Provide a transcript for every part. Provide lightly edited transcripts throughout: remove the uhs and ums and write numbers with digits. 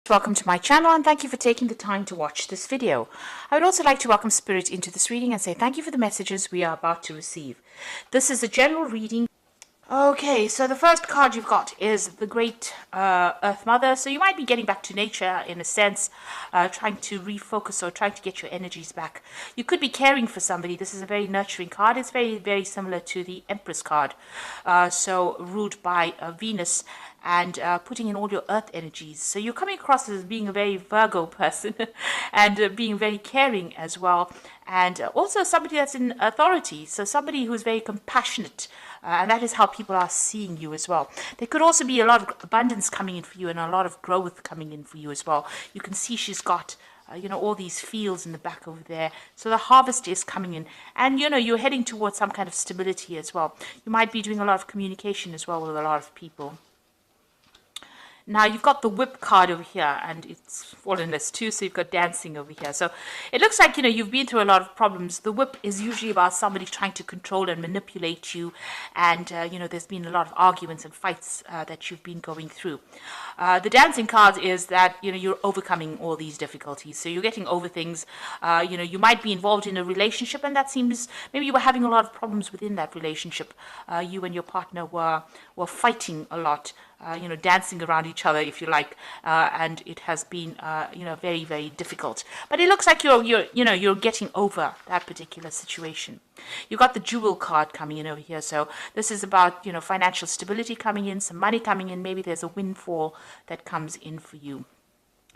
Welcome to my channel and thank you for taking the time to watch this video. I would also like to welcome Spirit into this reading and say thank you for the messages we are about to receive. This is a general reading. Okay, so the first card you've got is the Great Earth Mother. So you might be getting back to nature in a sense, trying to refocus or trying to get your energies back. You could be caring for somebody. This is a very nurturing card. It's very, very similar to the Empress card. So ruled by Venus and putting in all your earth energies. So you're coming across as being a very Virgo person and being very caring as well. And also somebody that's in authority. So somebody who's very compassionate. And that is how people are seeing you as well. There could also be a lot of abundance coming in for you and a lot of growth coming in for you as well. You can see she's got all these fields in the back over there. So the harvest is coming in. And, you're heading towards some kind of stability as well. You might be doing a lot of communication as well with a lot of people. Now you've got the whip card over here and it's fallen less too, so you've got dancing over here. So it looks like, you've been through a lot of problems. The whip is usually about somebody trying to control and manipulate you. And, there's been a lot of arguments and fights that you've been going through. The dancing card is that, you're overcoming all these difficulties. So you're getting over things. You might be involved in a relationship and that seems, maybe you were having a lot of problems within that relationship. You and your partner were fighting a lot. Dancing around each other, if you like, and it has been, very, very difficult. But it looks like you're getting over that particular situation. You've got the Jewel card coming in over here, so this is about, financial stability coming in, some money coming in. Maybe there's a windfall that comes in for you.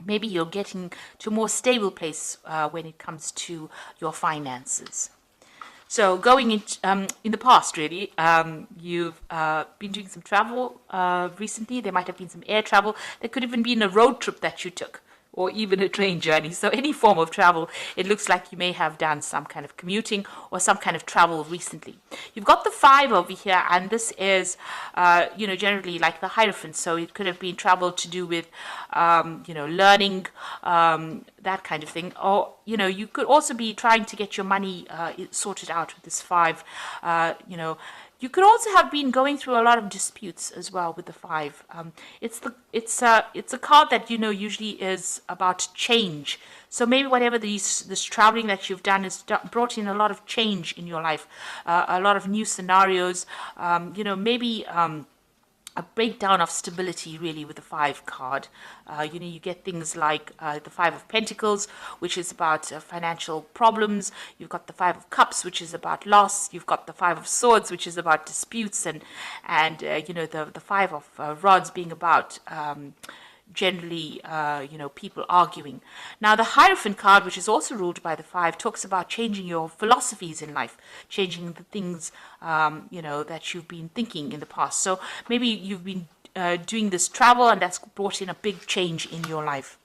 Maybe you're getting to a more stable place when it comes to your finances. So going in the past, really, you've been doing some travel recently. There might have been some air travel. There could even been a road trip that you took, or even a train journey. So any form of travel, it looks like you may have done some kind of commuting or some kind of travel recently. You've got the 5 over here, and this is, generally like the Hierophant. So it could have been travel to do with, learning, that kind of thing. Or, you could also be trying to get your money sorted out with this 5, You could also have been going through a lot of disputes as well with the 5. It's a card that usually is about change. So maybe whatever this traveling that you've done has brought in a lot of change in your life, a lot of new scenarios. Maybe a breakdown of stability, really, with the 5 card. You get things like the 5 of Pentacles, which is about financial problems. You've got the 5 of Cups, which is about loss. You've got the 5 of Swords, which is about disputes, and the 5 of Rods being about generally, people arguing. Now, the Hierophant card, which is also ruled by the 5, talks about changing your philosophies in life, changing the things, that you've been thinking in the past. So maybe you've been doing this travel and that's brought in a big change in your life.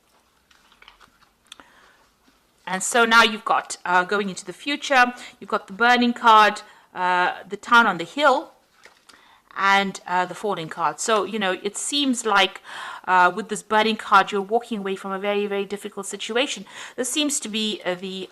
And so now you've got, going into the future, you've got the Burning card, the Town on the Hill, and the Falling card. So, it seems like with this Burning card, you're walking away from a very, very difficult situation. This seems to be the,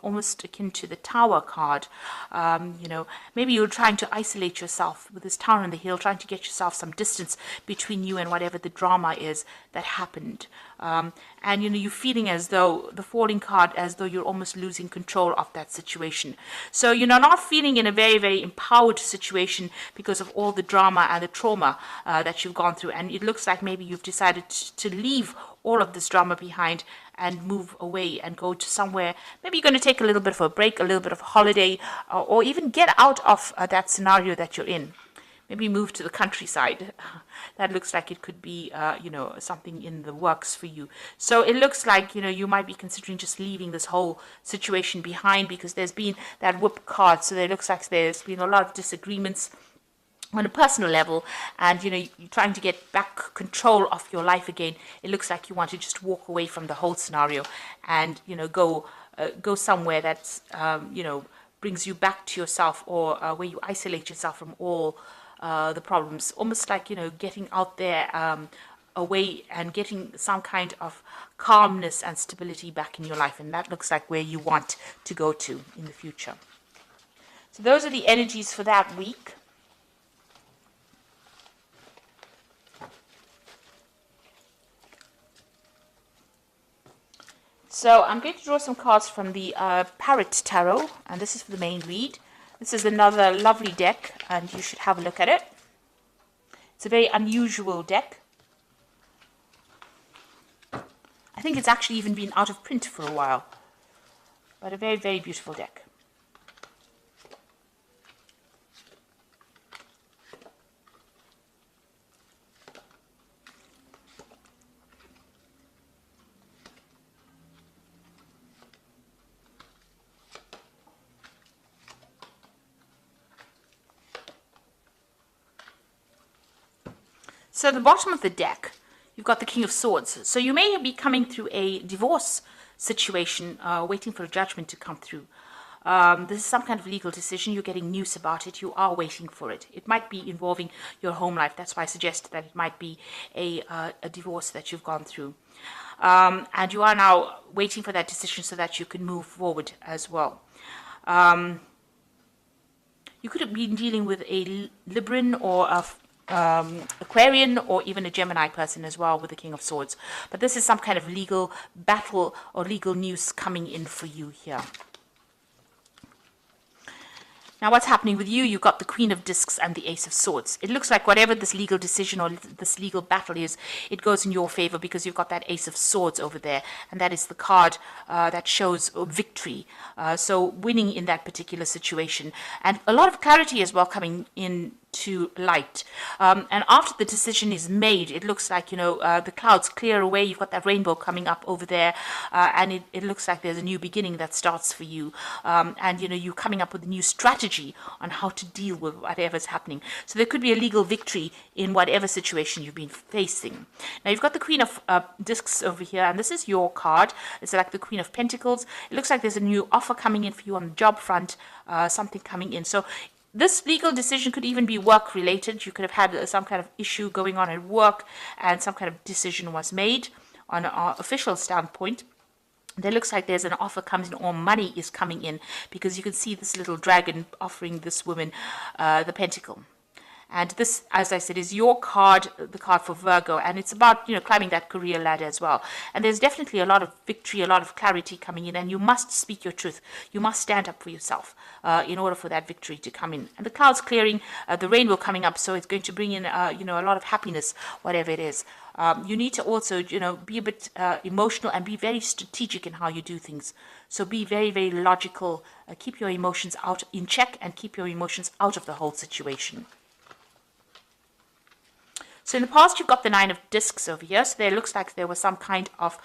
almost akin to the Tower card. Maybe you're trying to isolate yourself with this Town on the Hill, trying to get yourself some distance between you and whatever the drama is that happened. And, you're feeling as though the Falling card, as though you're almost losing control of that situation. So, you're not feeling in a very, very empowered situation because of all the drama and the trauma that you've gone through. And it looks like maybe you've decided to leave all of this drama behind and move away and go to somewhere. Maybe you're going to take a little bit of a break, a little bit of a holiday, or even get out of that scenario that you're in. Maybe move to the countryside. That looks like it could be, something in the works for you. So it looks like, you might be considering just leaving this whole situation behind because there's been that Whip card. So it looks like there's been a lot of disagreements on a personal level, and you're trying to get back control of your life again. It looks like you want to just walk away from the whole scenario and go somewhere that's brings you back to yourself, or where you isolate yourself from all the problems, almost like getting out there away and getting some kind of calmness and stability back in your life. And that looks like where you want to go to in the future. So those are the energies for that week. So I'm going to draw some cards from the Parrot Tarot, and this is for the main read. This is another lovely deck, and you should have a look at it. It's a very unusual deck. I think it's actually even been out of print for a while, but a very, very beautiful deck. So at the bottom of the deck, you've got the King of Swords. So you may be coming through a divorce situation, waiting for a judgment to come through. This is some kind of legal decision. You're getting news about it. You are waiting for it. It might be involving your home life. That's why I suggested that it might be a divorce that you've gone through. And you are now waiting for that decision so that you can move forward as well. You could have been dealing with a Libran or a Aquarian or even a Gemini person as well with the King of Swords. But this is some kind of legal battle or legal news coming in for you here. Now what's happening with you, you've got the Queen of Discs and the Ace of Swords. It looks like whatever this legal decision or this legal battle is, it goes in your favor because you've got that Ace of Swords over there. And that is the card that shows victory. So winning in that particular situation. And a lot of clarity as well coming in to light. And after the decision is made, it looks like, the clouds clear away. You've got that rainbow coming up over there. And it looks like there's a new beginning that starts for you. And, you're coming up with a new strategy on how to deal with whatever's happening. So there could be a legal victory in whatever situation you've been facing. Now, you've got the Queen of Discs over here. And this is your card. It's like the Queen of Pentacles. It looks like there's a new offer coming in for you on the job front. Something coming in. So this legal decision could even be work related. You could have had some kind of issue going on at work and some kind of decision was made on an official standpoint. There looks like there's an offer comes in or money is coming in because you can see this little dragon offering this woman the pentacle. And this, as I said, is your card, the card for Virgo. And it's about, climbing that career ladder as well. And there's definitely a lot of victory, a lot of clarity coming in. And you must speak your truth. You must stand up for yourself in order for that victory to come in. And the clouds clearing, the rainbow coming up. So it's going to bring in, a lot of happiness, whatever it is. You need to also, be a bit emotional and be very strategic in how you do things. So be very, very logical. Keep your emotions out in check and keep your emotions out of the whole situation. So in the past, you've got the Nine of Discs over here. So there looks like there was some kind of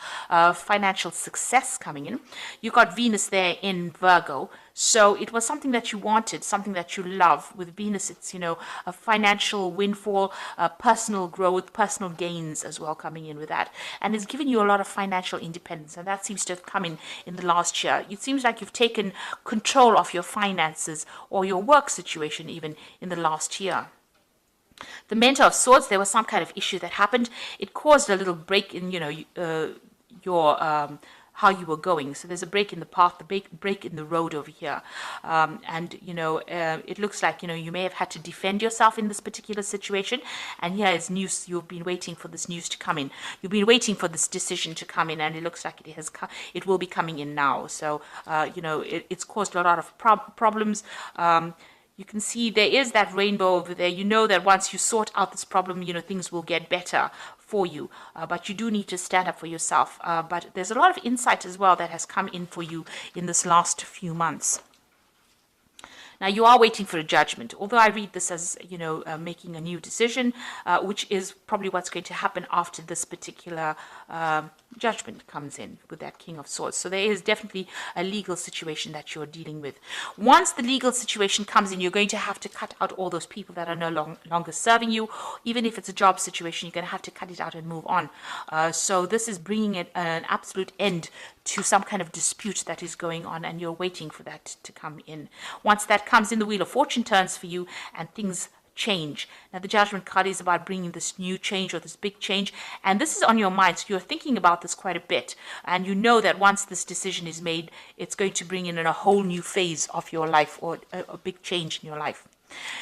financial success coming in. You've got Venus there in Virgo. So it was something that you wanted, something that you love. With Venus, it's, a financial windfall, personal growth, personal gains as well coming in with that. And it's given you a lot of financial independence. And that seems to have come in the last year. It seems like you've taken control of your finances or your work situation even in the last year. The Mentor of Swords, there was some kind of issue that happened. It caused a little break in, your how you were going. So there's a break in the path, the break in the road over here. It looks like, you may have had to defend yourself in this particular situation. And here is news. You've been waiting for this news to come in. You've been waiting for this decision to come in, and it looks like it will be coming in now. So, it's caused a lot of problems. You can see there is that rainbow over there. You know that once you sort out this problem, things will get better for you. But you do need to stand up for yourself. But there's a lot of insight as well that has come in for you in this last few months. Now, you are waiting for a judgment, although I read this as, making a new decision, which is probably what's going to happen after this particular judgment comes in with that King of Swords. So there is definitely a legal situation that you're dealing with. Once the legal situation comes in, you're going to have to cut out all those people that are no longer serving you. Even if it's a job situation, you're going to have to cut it out and move on. So this is bringing it an absolute end to some kind of dispute that is going on, and you're waiting for that to come in. Once that comes in, the Wheel of Fortune turns for you and things change. Now, the Judgment card is about bringing this new change or this big change, and this is on your mind, so you're thinking about this quite a bit, and you know that once this decision is made, it's going to bring in a whole new phase of your life or a big change in your life.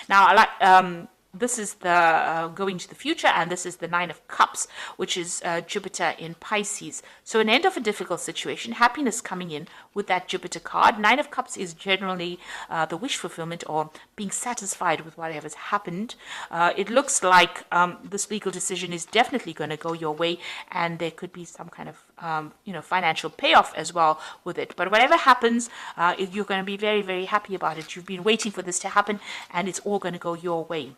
Now, this is the going to the future, and this is the Nine of Cups, which is Jupiter in Pisces. So an end of a difficult situation, happiness coming in with that Jupiter card. Nine of Cups is generally the wish fulfillment, or being satisfied with whatever's happened. It looks like this legal decision is definitely going to go your way, and there could be some kind of financial payoff as well with it. But whatever happens, you're going to be very, very happy about it. You've been waiting for this to happen, and it's all going to go your way.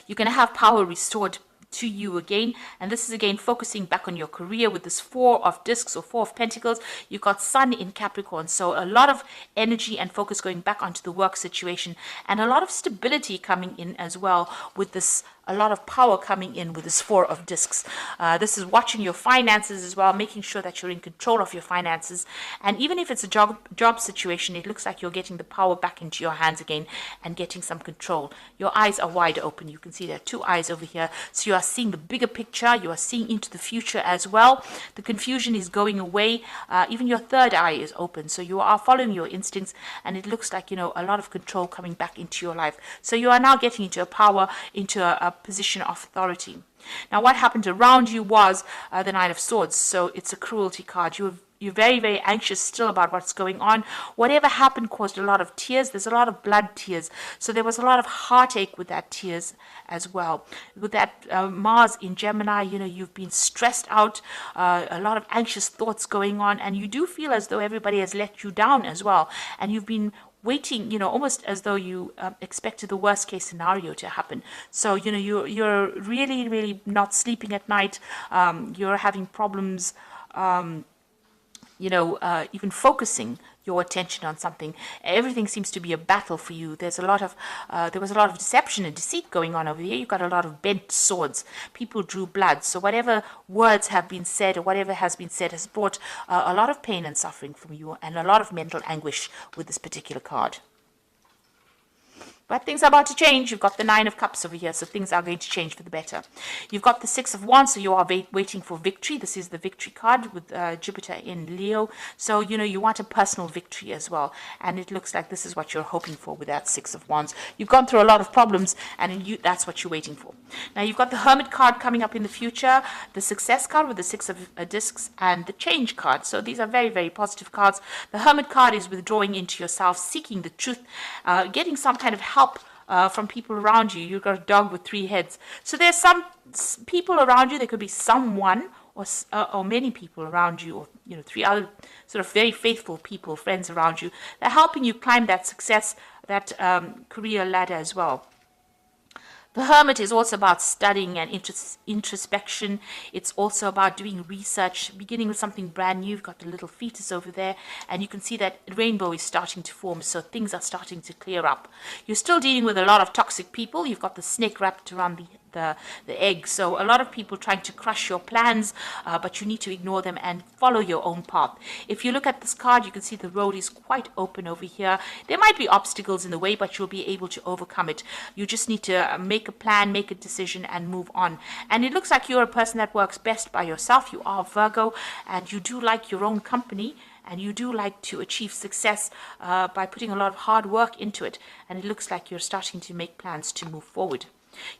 You're going to have power restored to you again, and this is again focusing back on your career with this Four of Discs or Four of Pentacles. You've got Sun in Capricorn, so a lot of energy and focus going back onto the work situation, and a lot of stability coming in as well with this, a lot of power coming in with this Four of Discs. This is watching your finances as well, making sure that you're in control of your finances. And even if it's a job situation, it looks like you're getting the power back into your hands again and getting some control. Your eyes are wide open. You can see there are two eyes over here. So you are seeing the bigger picture. You are seeing into the future as well. The confusion is going away. Even your third eye is open. So you are following your instincts, and it looks like, a lot of control coming back into your life. So you are now getting into a power, into a position of authority. Now, what happened around you was the Nine of Swords. So it's a cruelty card. You're very, very anxious still about what's going on. Whatever happened caused a lot of tears. There's a lot of blood tears. So there was a lot of heartache with that tears as well. With that Mars in Gemini, you've been stressed out, a lot of anxious thoughts going on, and you do feel as though everybody has let you down as well. And you've been waiting, almost as though you expected the worst case scenario to happen. So, you're really, really not sleeping at night. You're having problems, even focusing your attention on something. Everything seems to be a battle for you. There was a lot of deception and deceit going on over here. You've got a lot of bent swords. People drew blood. So whatever words have been said, or whatever has been said, has brought a lot of pain and suffering from you, and a lot of mental anguish with this particular card. But things are about to change. You've got the Nine of Cups over here, so things are going to change for the better. You've got the Six of Wands, so you are waiting for victory. This is the victory card with Jupiter in Leo. So, you want a personal victory as well. And it looks like this is what you're hoping for with that Six of Wands. You've gone through a lot of problems, and that's what you're waiting for. Now, you've got the Hermit card coming up in the future, the Success card with the Six of Discs, and the Change card. So these are very, very positive cards. The Hermit card is withdrawing into yourself, seeking the truth, getting some kind of help from people around you. You've got a dog with three heads. So there's some people around you. There could be someone or many people around you, or three other sort of very faithful people, friends around you. They're helping you climb that success, that career ladder as well. The Hermit is also about studying and introspection. It's also about doing research, beginning with something brand new. You've got the little fetus over there, and you can see that rainbow is starting to form, so things are starting to clear up. You're still dealing with a lot of toxic people. You've got the snake wrapped around the egg. So a lot of people trying to crush your plans, but you need to ignore them and follow your own path. If you look at this card, you can see the road is quite open over here. There might be obstacles in the way, but you'll be able to overcome it. You just need to make a plan, make a decision, and move on. And it looks like you're a person that works best by yourself. You are Virgo, and you do like your own company, and you do like to achieve success by putting a lot of hard work into it. And it looks like you're starting to make plans to move forward.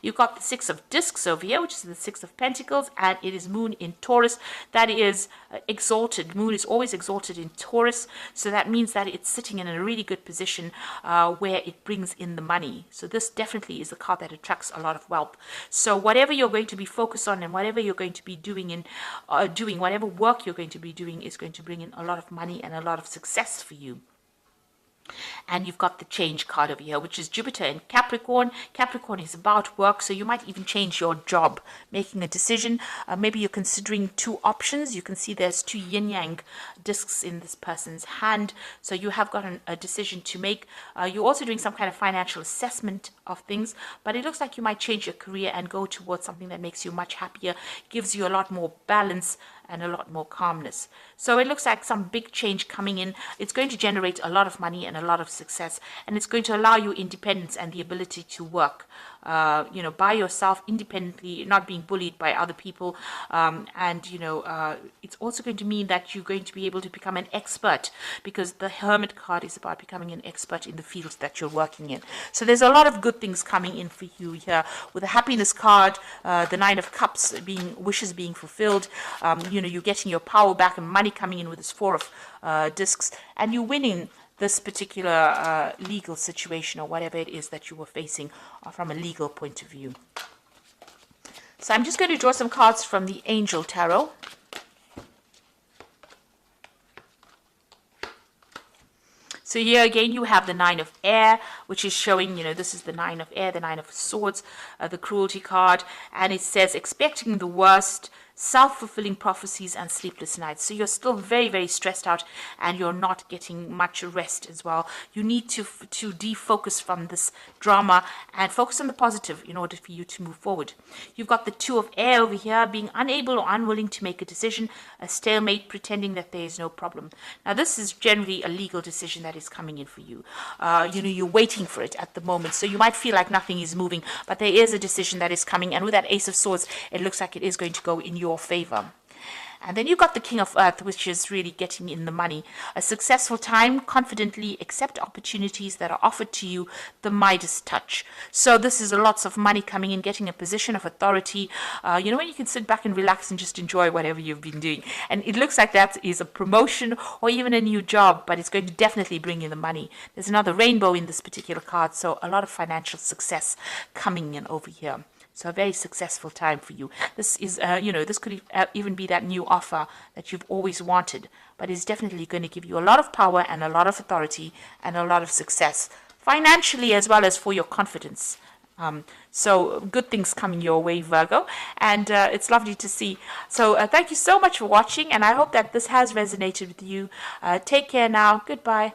You've got the Six of Discs over here, which is the Six of Pentacles, and it is Moon in Taurus. That is exalted. Moon is always exalted in Taurus, so that means that it's sitting in a really good position where it brings in the money. So this definitely is a card that attracts a lot of wealth. So whatever you're going to be focused on, and whatever you're going to be doing whatever work you're going to be doing, is going to bring in a lot of money and a lot of success for you. And you've got the Change card over here, which is Jupiter in Capricorn. Capricorn is about work, so you might even change your job, making a decision. Maybe you're considering two options. You can see there's two yin-yang discs in this person's hand, so you have got a decision to make. You're also doing some kind of financial assessment of things, but it looks like you might change your career and go towards something that makes you much happier, gives you a lot more balance and a lot more calmness. So it looks like some big change coming in. It's going to generate a lot of money and a lot of success, and it's going to allow you independence and the ability to work by yourself independently, not being bullied by other people. And it's also going to mean that you're going to be able to become an expert, because the Hermit card is about becoming an expert in the fields that you're working in. So there's a lot of good things coming in for you here with the Happiness card, the Nine of Cups, wishes being fulfilled. You're getting your power back and money coming in with this Four of Discs, and you're winning this particular legal situation or whatever it is that you were facing from a legal point of view. So I'm just going to draw some cards from the Angel Tarot. So here again, you have the Nine of Air, which is showing, this is the Nine of Air, the Nine of Swords, the Cruelty card. And it says, expecting the worst, self-fulfilling prophecies and sleepless nights. So you're still very, very stressed out, and you're not getting much rest as well. You need to defocus from this drama and focus on the positive in order for you to move forward. You've got the Two of Air over here, being unable or unwilling to make a decision, a stalemate, pretending that there is no problem. Now, this is generally a legal decision that is coming in for you. You're waiting for it at the moment. So you might feel like nothing is moving, but there is a decision that is coming. And with that Ace of Swords, it looks like it is going to go in your favor. And then you've got the King of Earth, which is really getting in the money. A successful time, confidently accept opportunities that are offered to you, the Midas touch. So this is lots of money coming in, getting a position of authority. When you can sit back and relax and just enjoy whatever you've been doing. And it looks like that is a promotion or even a new job, but it's going to definitely bring in the money. There's another rainbow in this particular card, so a lot of financial success coming in over here. So a very successful time for you. This is, this could even be that new offer that you've always wanted, but it's definitely going to give you a lot of power and a lot of authority and a lot of success, financially as well as for your confidence. So good things coming your way, Virgo, and it's lovely to see. So thank you so much for watching, and I hope that this has resonated with you. Take care now. Goodbye.